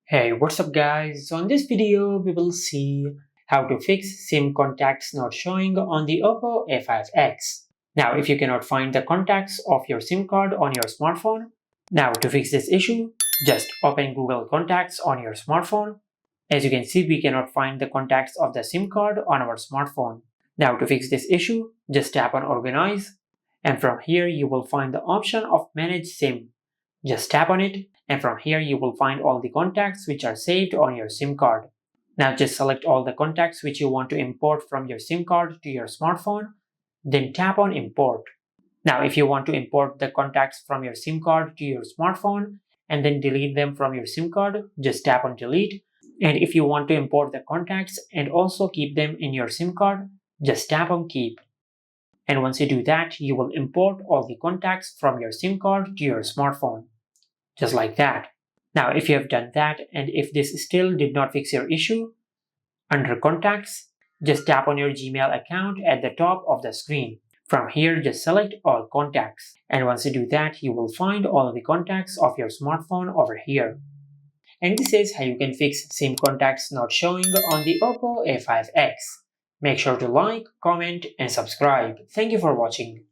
Hey, what's up guys? So in this video, we will see how to fix SIM contacts not showing on the Oppo A5x. Now, if you cannot find the contacts of your SIM card on your smartphone, now to fix this issue, just open Google Contacts on your smartphone. As you can see, we cannot find the contacts of the SIM card on our smartphone. Now to fix this issue, just tap on Organize, and from here you will find the option of Manage SIM. Just tap on it, and from here you will find all the contacts which are saved on your SIM card. Now just select all the contacts which you want to import from your SIM card to your smartphone, then tap on Import. Now if you want to import the contacts from your SIM card to your smartphone and then delete them from your SIM card, just tap on Delete. And if you want to import the contacts and also keep them in your SIM card, just tap on Keep. And once you do that, you will import all the contacts from your SIM card to your smartphone. Just like that. Now, if you have done that and if this still did not fix your issue, under Contacts, just tap on your Gmail account at the top of the screen. From here, just select All Contacts. And once you do that, you will find all the contacts of your smartphone over here. And this is how you can fix SIM contacts not showing on the Oppo A5x. Make sure to like, comment, and subscribe. Thank you for watching.